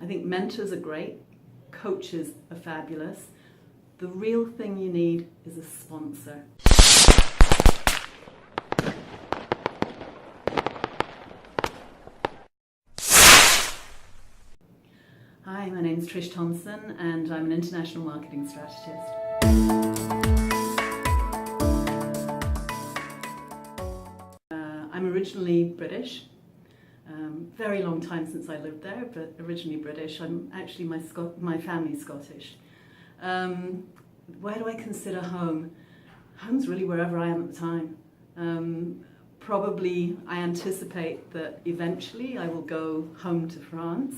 I think mentors are great, coaches are fabulous. The real thing you need is a sponsor. Hi, my name is Trish Thomson and I'm an international marketing strategist. I'm originally British. Very long time since I lived there, but originally British. I'm actually, my family's Scottish. Where do I consider home? Home's really wherever I am at the time. Probably I anticipate that eventually I will go home to France.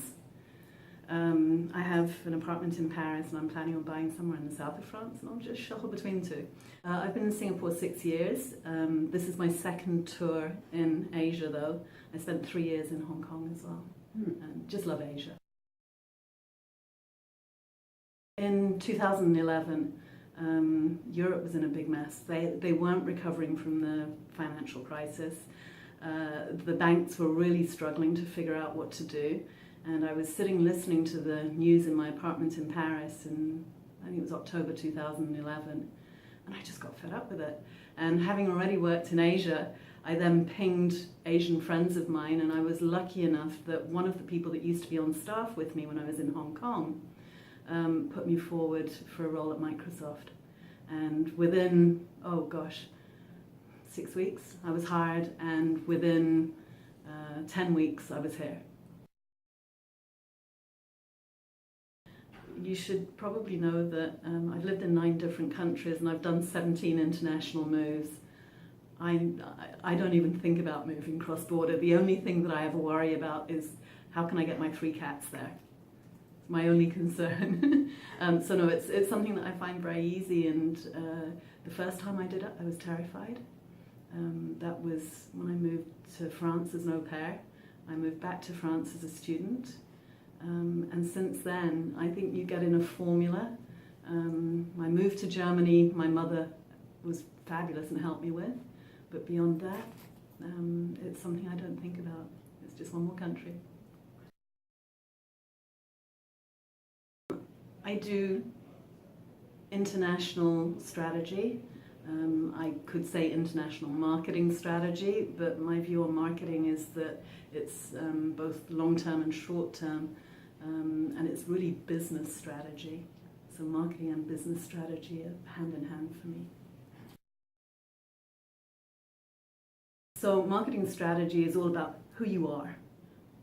I have an apartment in Paris and I'm planning on buying somewhere in the south of France, and I'll just shuffle between the two. I've been in Singapore 6 years. This is my second tour in Asia though. I spent 3 years in Hong Kong as well. And just love Asia. In 2011, Europe was in a big mess. They weren't recovering from the financial crisis. The banks were really struggling to figure out what to do. And I was sitting listening to the news in my apartment in Paris in, I think it was October 2011, and I just got fed up with it. And having already worked in Asia, I then pinged Asian friends of mine, and I was lucky enough that one of the people that used to be on staff with me when I was in Hong Kong put me forward for a role at Microsoft. And within, 6 weeks I was hired, and within 10 weeks I was here. You should probably know that I've lived in 9 different countries and I've done 17 international moves. I don't even think about moving cross-border. The only thing that I ever worry about is how can I get my 3 cats there? It's my only concern. So no, it's something that I find very easy, and the first time I did it I was terrified. That was when I moved to France as an au pair. I moved back to France as a student. And since then, I think you get in a formula. My move to Germany, my mother was fabulous and helped me with, but beyond that, it's something I don't think about. It's just one more country. I do international strategy. I could say international marketing strategy, but my view on marketing is that it's both long-term and short-term, and it's really business strategy. So marketing and business strategy are hand in hand for me. So marketing strategy is all about who you are.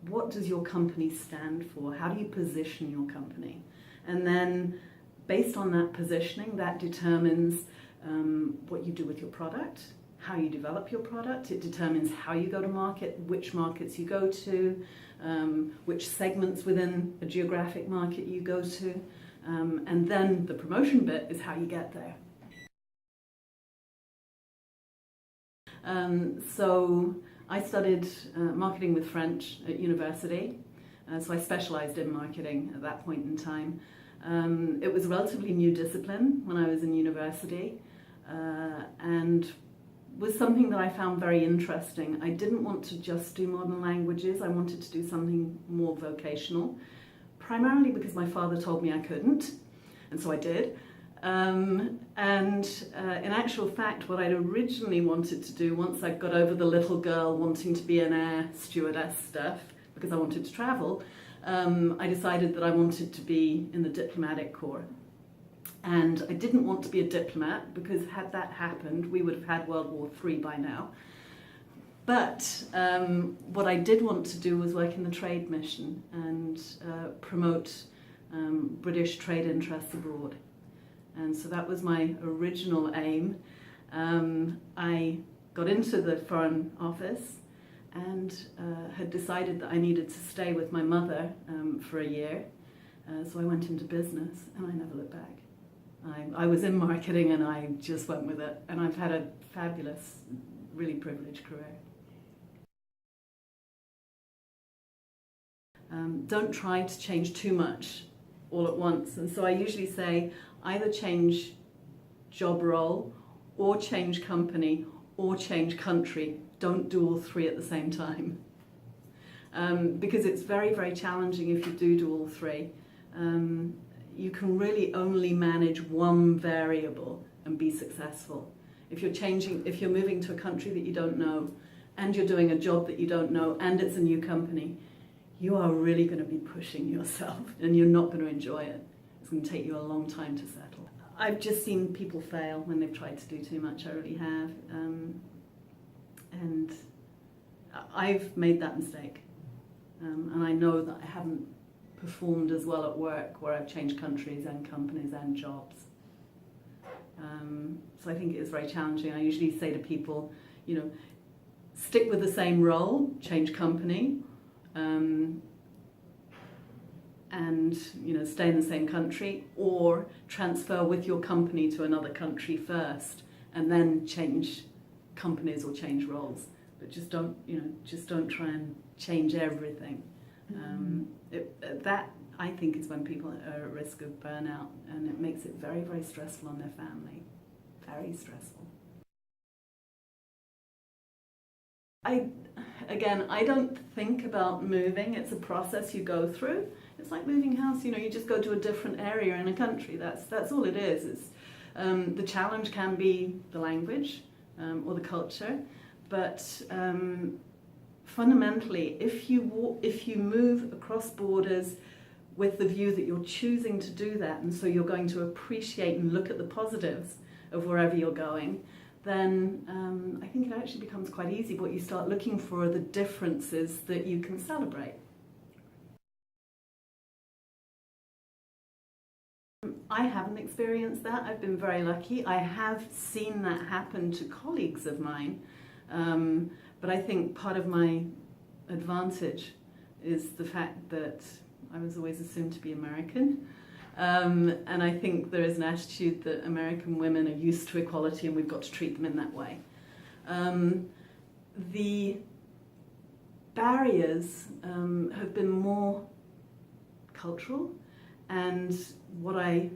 What does your company stand for? How do you position your company? And then based on that positioning, that determines what you do with your product, how you develop your product. It determines how you go to market, which markets you go to, which segments within a geographic market you go to, and then the promotion bit is how you get there. So I studied marketing with French at university, so I specialized in marketing at that point in time. It was a relatively new discipline when I was in university, and was something that I found very interesting. I didn't want to just do modern languages. I wanted to do something more vocational, primarily because my father told me I couldn't, and so I did. In actual fact, what I'd originally wanted to do, once I got over the little girl wanting to be an air stewardess stuff, because I wanted to travel, I decided that I wanted to be in the diplomatic corps. And I didn't want to be a diplomat, because had that happened, we would have had World War III by now. But what I did want to do was work in the trade mission and promote British trade interests abroad. And so that was my original aim. I got into the Foreign Office and had decided that I needed to stay with my mother for a year. So I went into business and I never looked back. I was in marketing and I just went with it. And I've had a fabulous, really privileged career. Don't try to change too much all at once. And so I usually say either change job role or change company or change country. Don't do all 3 at the same time. because it's very, very challenging if you do all three. You can really only manage one variable and be successful. If you're moving to a country that you don't know, and you're doing a job that you don't know, and it's a new company, you are really going to be pushing yourself, and you're not going to enjoy it. It's going to take you a long time to settle. I've just seen people fail when they've tried to do too much. I really have. And I've made that mistake. And I know that I haven't performed as well at work where I've changed countries and companies and jobs. So I think it is very challenging. I usually say to people, stick with the same role, change company, and stay in the same country, or transfer with your company to another country first and then change companies or change roles. But just don't try and change everything. That, I think, is when people are at risk of burnout, and it makes it very, very stressful on their family. Very stressful. I don't think about moving. It's a process you go through. It's like moving house. You just go to a different area in a country. That's all it is. It's, the challenge can be the language or the culture, but fundamentally, if you move across borders with the view that you're choosing to do that, and so you're going to appreciate and look at the positives of wherever you're going, then I think it actually becomes quite easy. What you start looking for are the differences that you can celebrate. I haven't experienced that. I've been very lucky. I have seen that happen to colleagues of mine, but I think part of my advantage is the fact that I was always assumed to be American. And I think there is an attitude that American women are used to equality and we've got to treat them in that way. The barriers have been more cultural, and what I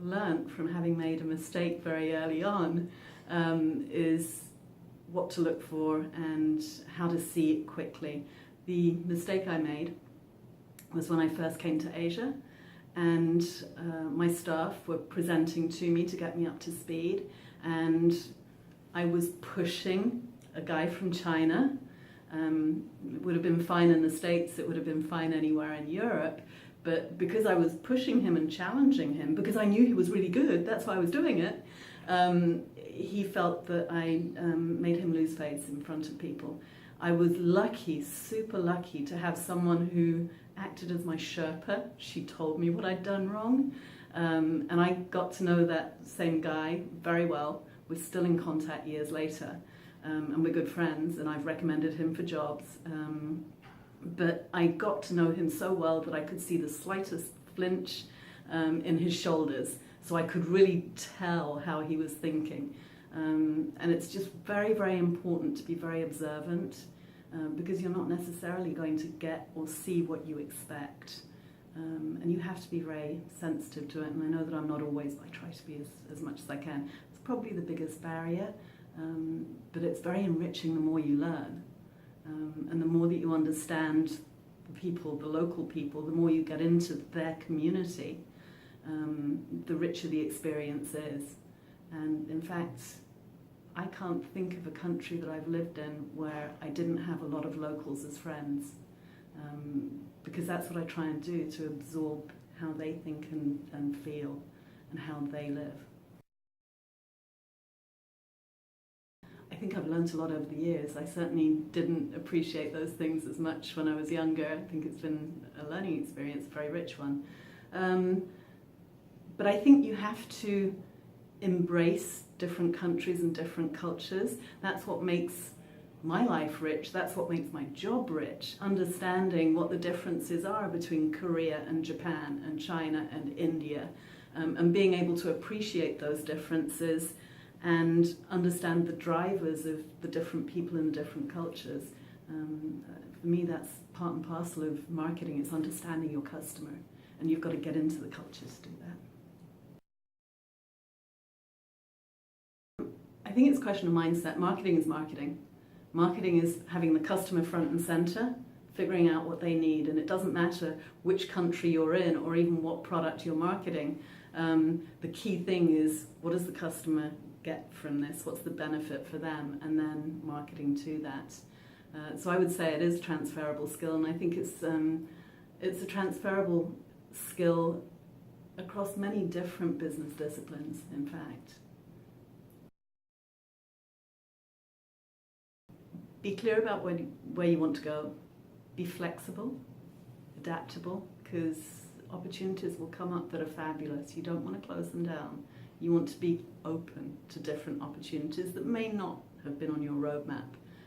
learnt from having made a mistake very early on is what to look for and how to see it quickly. The mistake I made was when I first came to Asia, and my staff were presenting to me to get me up to speed, and I was pushing a guy from China. It would have been fine in the States, it would have been fine anywhere in Europe, but because I was pushing him and challenging him, because I knew he was really good, that's why I was doing it, he felt that I made him lose face in front of people. I was lucky, super lucky, to have someone who acted as my Sherpa. She told me what I'd done wrong, and I got to know that same guy very well. We're still in contact years later, and we're good friends, and I've recommended him for jobs. But I got to know him so well that I could see the slightest flinch in his shoulders, so I could really tell how he was thinking. And it's just very, very important to be very observant, because you're not necessarily going to get or see what you expect. And you have to be very sensitive to it, and I know that I'm not always, but I try to be as much as I can. It's probably the biggest barrier, but it's very enriching the more you learn. And the more that you understand the people, the local people, the more you get into their community, the richer the experience is. And in fact, I can't think of a country that I've lived in where I didn't have a lot of locals as friends, because that's what I try and do, to absorb how they think and feel and how they live. I think I've learnt a lot over the years. I certainly didn't appreciate those things as much when I was younger. I think it's been a learning experience, a very rich one. But I think you have to embrace different countries and different cultures. That's what makes my life rich. That's what makes my job rich. Understanding what the differences are between Korea and Japan and China and India, and being able to appreciate those differences and understand the drivers of the different people in the different cultures. For me, that's part and parcel of marketing. It's understanding your customer, and you've got to get into the cultures to do that. I think it's a question of mindset. Marketing is marketing. Marketing is having the customer front and center figuring out what they need, and it doesn't matter which country you're in or even what product you're marketing. The key thing is, what does the customer get from this? What's the benefit for them? And then marketing to that. So I would say it is a transferable skill, and I think it's a transferable skill across many different business disciplines, in fact. Be clear about where you want to go. Be flexible, adaptable, because opportunities will come up that are fabulous. You don't want to close them down. You want to be open to different opportunities that may not have been on your roadmap,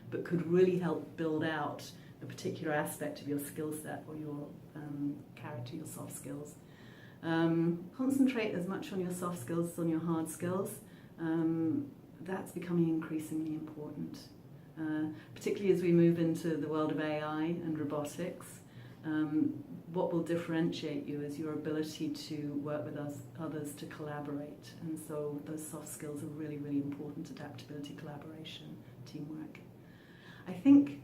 but could really help build out a particular aspect of your skill set or your character, your soft skills. Concentrate as much on your soft skills as on your hard skills. That's becoming increasingly important, particularly as we move into the world of AI and robotics. What will differentiate you is your ability to work with others to collaborate, and so those soft skills are really, really important: adaptability, collaboration, teamwork. I think,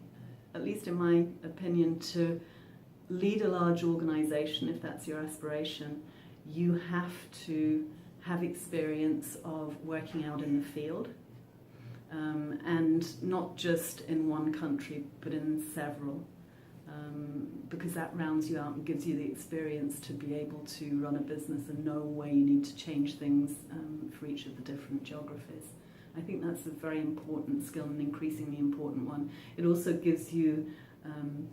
at least in my opinion, to lead a large organization, if that's your aspiration, you have to have experience of working out in the field, and not just in one country, but in several, because that rounds you out and gives you the experience to be able to run a business and know where you need to change things for each of the different geographies. I think that's a very important skill, an increasingly important one. It also gives you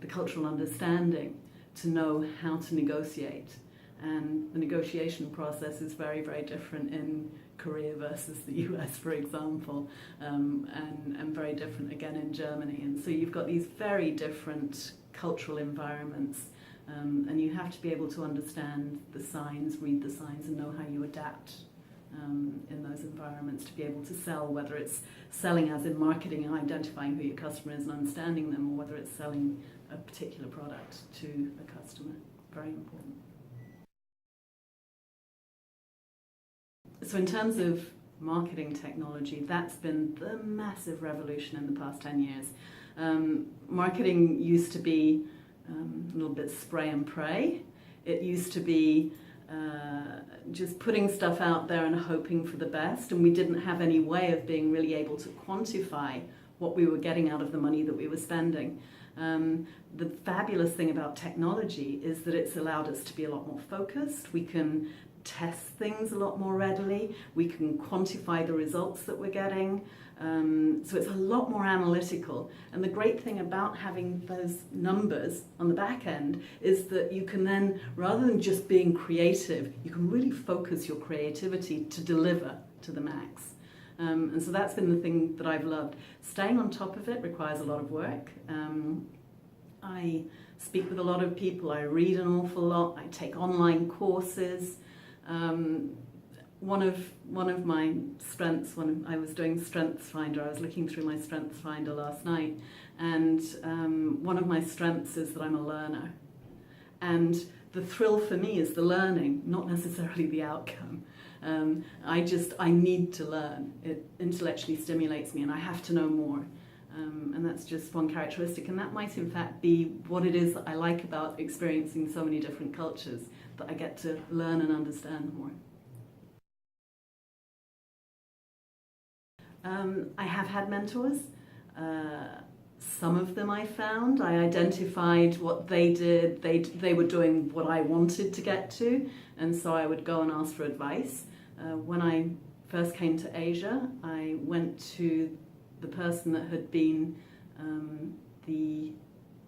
the cultural understanding to know how to negotiate. And the negotiation process is very, very different in Korea versus the US, for example, and very different again in Germany. And so you've got these very different cultural environments, and you have to be able to understand the signs, read the signs, and know how you adapt in those environments to be able to sell, whether it's selling as in marketing and identifying who your customer is and understanding them, or whether it's selling a particular product to a customer. Very important. So in terms of marketing technology, that's been the massive revolution in the past 10 years. Marketing used to be a little bit spray and pray. It used to be just putting stuff out there and hoping for the best, and we didn't have any way of being really able to quantify what we were getting out of the money that we were spending. The fabulous thing about technology is that it's allowed us to be a lot more focused. We can test things a lot more readily. We can quantify the results that we're getting. So it's a lot more analytical. And the great thing about having those numbers on the back end is that you can then, rather than just being creative, you can really focus your creativity to deliver to the max. And so that's been the thing that I've loved. Staying on top of it requires a lot of work. I speak with a lot of people. I read an awful lot. I take online courses. One of my strengths, when I was doing StrengthsFinder, I was looking through my StrengthsFinder last night, and one of my strengths is that I'm a learner. And the thrill for me is the learning, not necessarily the outcome. I need to learn. It intellectually stimulates me, and I have to know more. And that's just one characteristic, and that might in fact be what it is that I like about experiencing so many different cultures, that I get to learn and understand more. I have had mentors. Some of them I found. I identified what they did. They were doing what I wanted to get to, and so I would go and ask for advice. When I first came to Asia, I went to the person that had been the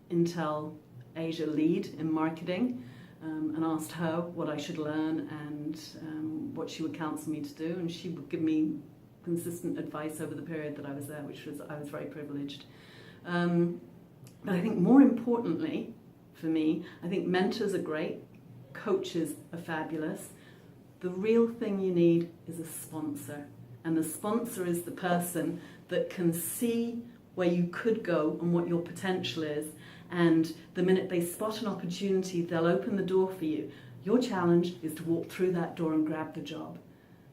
Intel Asia lead in marketing, and asked her what I should learn and what she would counsel me to do, and she would give me consistent advice over the period that I was there, I was very privileged. But I think more importantly for me, I think mentors are great, coaches are fabulous. The real thing you need is a sponsor, and the sponsor is the person that can see where you could go and what your potential is, and the minute they spot an opportunity, they'll open the door for you. Your challenge is to walk through that door and grab the job,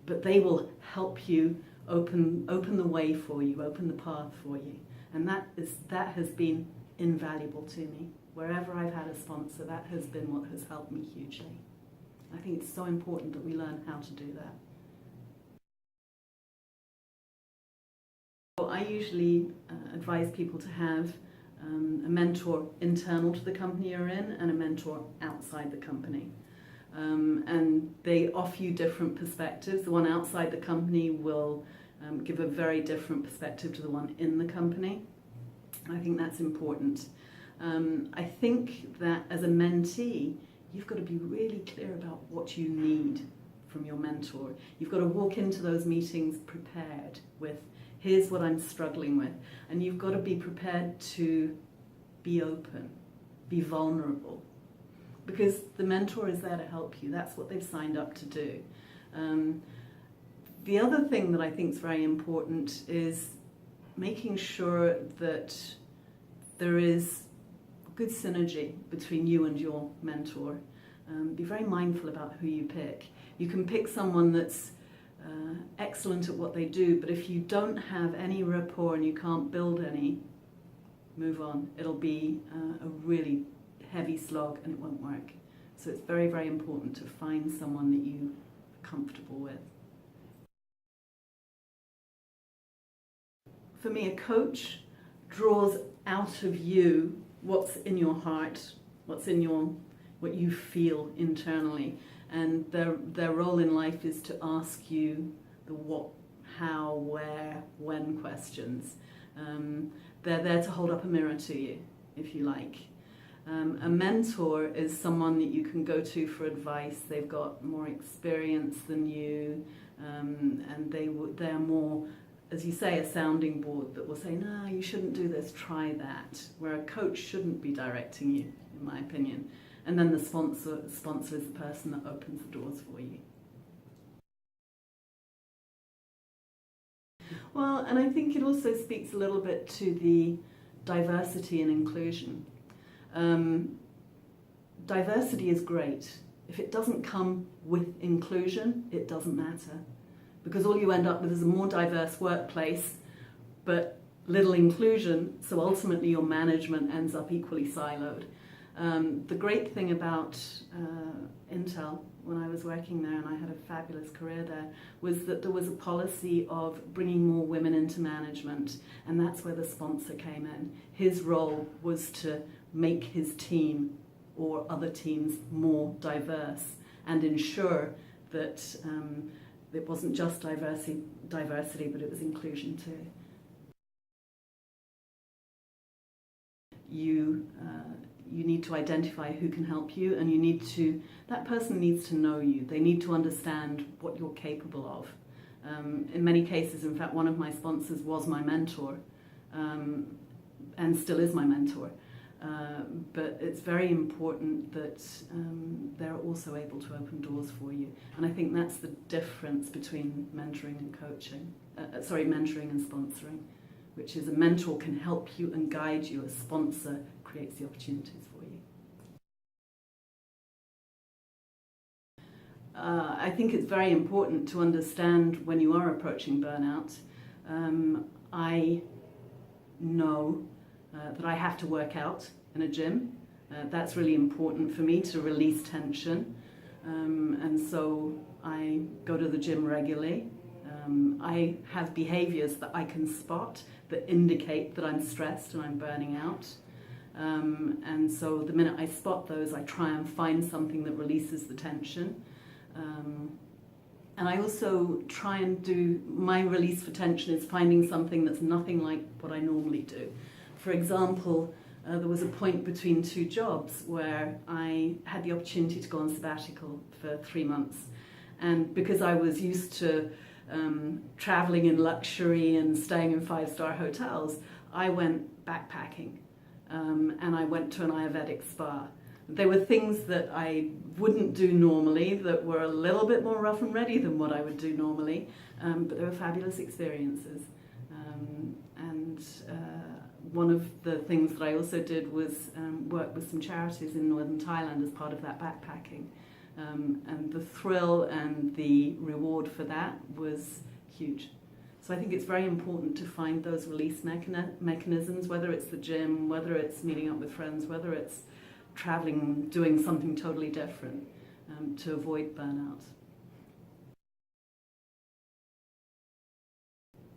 but they will help you open the way for you, open the path for you, and that has been invaluable to me wherever I've had a sponsor, that has been what has helped me hugely. I think it's so important that we learn how to do that. I usually advise people to have a mentor internal to the company you're in and a mentor outside the company. And they offer you different perspectives. The one outside the company will give a very different perspective to the one in the company. I think that's important. I think that as a mentee, you've got to be really clear about what you need from your mentor. You've got to walk into those meetings prepared with, here's what I'm struggling with. And you've got to be prepared to be open, be vulnerable. Because the mentor is there to help you. That's what they've signed up to do. The other thing that I think is very important is making sure that there is good synergy between you and your mentor. Be very mindful about who you pick. You can pick someone that's excellent at what they do, but if you don't have any rapport and you can't build any, move on. It'll be a really heavy slog and it won't work. So it's very, very important to find someone that you're comfortable with. For me, a coach draws out of you what's in your heart, what's in what you feel internally. And their role in life is to ask you the what, how, where, when questions. They're there to hold up a mirror to you, if you like. A mentor is someone that you can go to for advice. They've got more experience than you, and they're more, as you say, a sounding board that will say, no, you shouldn't do this, try that. Where a coach shouldn't be directing you, in my opinion. And then the sponsor is the person that opens the doors for you. Well, and I think it also speaks a little bit to the diversity and inclusion. Diversity is great. If it doesn't come with inclusion, it doesn't matter. Because all you end up with is a more diverse workplace, but little inclusion, so ultimately your management ends up equally siloed. The great thing about Intel, when I was working there, and I had a fabulous career there, was that there was a policy of bringing more women into management, and that's where the sponsor came in. His role was to make his team or other teams more diverse and ensure that it wasn't just diversity, but it was inclusion too. You need to identify who can help you, and that person needs to know you. They need to understand what you're capable of. In many cases, in fact, one of my sponsors was my mentor, and still is my mentor. But it's very important that they're also able to open doors for you. And I think that's the difference between mentoring and coaching. Mentoring and sponsoring, which is a mentor can help you and guide you. A sponsor creates the opportunities for you. I think it's very important to understand when you are approaching burnout. I know that I have to work out in a gym. That's really important for me to release tension. And so I go to the gym regularly. I have behaviors that I can spot that indicate that I'm stressed and I'm burning out. And so the minute I spot those, I try and find something that releases the tension. And I also try and do, my release for tension is finding something that's nothing like what I normally do. For example, there was a point between two jobs where I had the opportunity to go on sabbatical for 3 months. And because I was used to traveling in luxury and staying in 5-star hotels, I went backpacking and I went to an Ayurvedic spa. There were things that I wouldn't do normally that were a little bit more rough and ready than what I would do normally, but they were fabulous experiences. One of the things that I also did was work with some charities in northern Thailand as part of that backpacking. And the thrill and the reward for that was huge. So I think it's very important to find those release mechanisms, whether it's the gym, whether it's meeting up with friends, whether it's traveling, doing something totally different, to avoid burnout.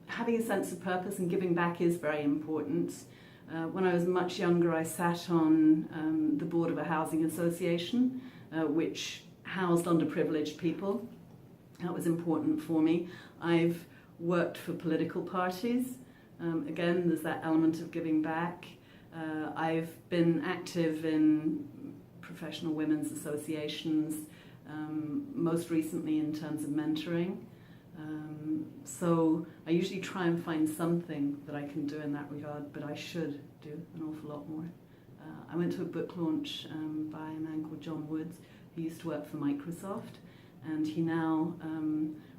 Having a sense of purpose and giving back is very important. When I was much younger, I sat on the board of a housing association, which housed underprivileged people. That was important for me. I've worked for political parties. Again, there's that element of giving back. I've been active in professional women's associations, most recently in terms of mentoring. So I usually try and find something that I can do in that regard, but I should do an awful lot more. I went to a book launch by a man called John Woods, who used to work for Microsoft, and he now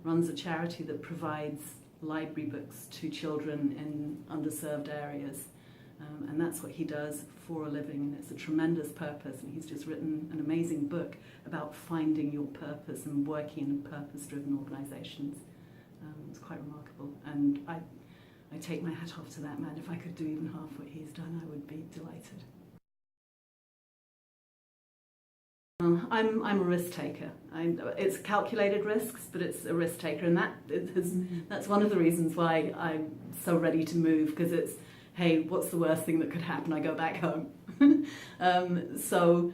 runs a charity that provides library books to children in underserved areas. And that's what he does for a living, and it's a tremendous purpose, and he's just written an amazing book about finding your purpose and working in purpose-driven organisations. It's quite remarkable, and I take my hat off to that man. If I could do even half what he's done, I would be delighted. I'm a risk taker. It's calculated risks, but it's a risk taker, and that's one of the reasons why I'm so ready to move, because it's, hey, what's the worst thing that could happen? I go back home. So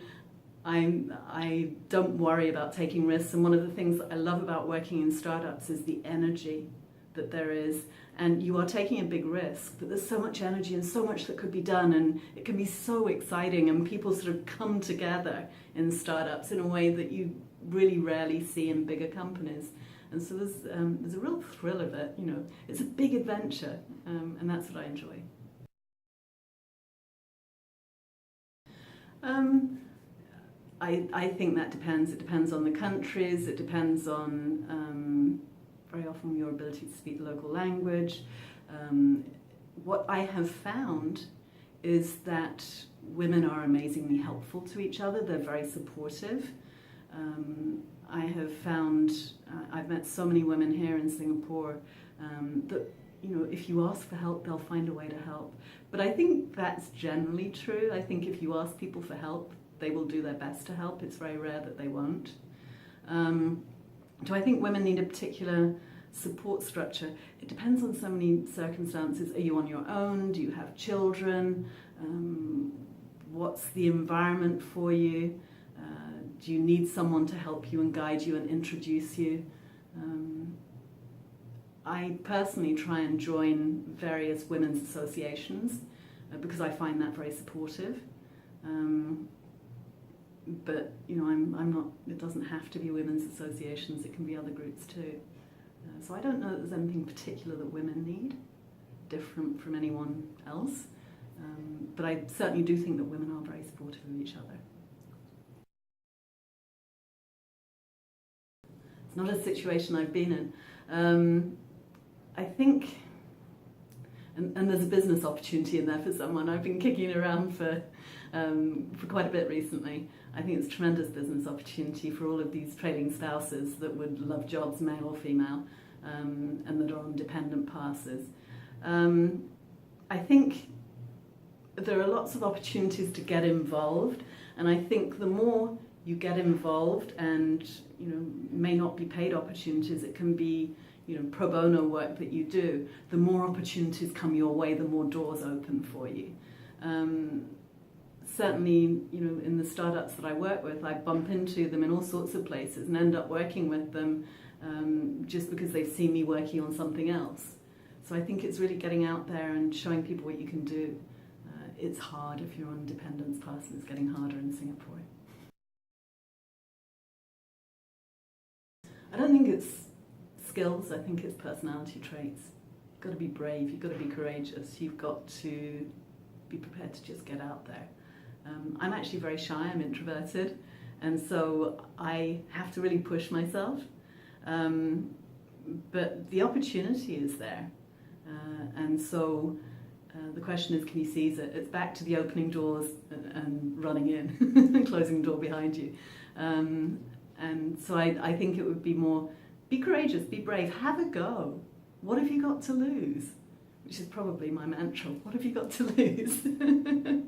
I don't worry about taking risks, and one of the things that I love about working in startups is the energy that there is, and you are taking a big risk, but there's so much energy and so much that could be done, and it can be so exciting, and people sort of come together in startups in a way that you really rarely see in bigger companies. And so there's a real thrill of it, you know. It's a big adventure, and that's what I enjoy. I think that depends. It depends on the countries. It depends on very often your ability to speak the local language. What I have found is that women are amazingly helpful to each other. They're very supportive. I have found, I've met so many women here in Singapore that, you know, if you ask for help, they'll find a way to help. But I think that's generally true. I think if you ask people for help, they will do their best to help. It's very rare that they won't. Do I think women need a particular support structure? It depends on so many circumstances. Are you on your own? Do you have children? What's the environment for you? Do you need someone to help you and guide you and introduce you? I personally try and join various women's associations because I find that very supportive. But you know, I'm not. It doesn't have to be women's associations. It can be other groups too. So I don't know that there's anything particular that women need, different from anyone else. But I certainly do think that women are very supportive of each other. It's not a situation I've been in. I think, and there's a business opportunity in there for someone. I've been kicking around for quite a bit recently. I think it's a tremendous business opportunity for all of these trading spouses that would love jobs, male or female, and that are on dependent passes. I think there are lots of opportunities to get involved, and I think the more you get involved, and you know, may not be paid opportunities, it can be, you know, pro bono work that you do, the more opportunities come your way, the more doors open for you. Certainly, you know, in the startups that I work with, I bump into them in all sorts of places and end up working with them just because they've seen me working on something else. So I think it's really getting out there and showing people what you can do. It's hard if you're on dependence pass, and it's getting harder in Singapore. I don't think it's skills, I think it's personality traits. You've got to be brave, you've got to be courageous, you've got to be prepared to just get out there. I'm actually very shy, I'm introverted, and so I have to really push myself. But the opportunity is there, and so the question is, can you seize it? It's back to the opening doors and running in, and closing the door behind you. And so I think it would be more, be courageous, be brave, have a go. what have you got to lose? Which is probably my mantra. What have you got to lose?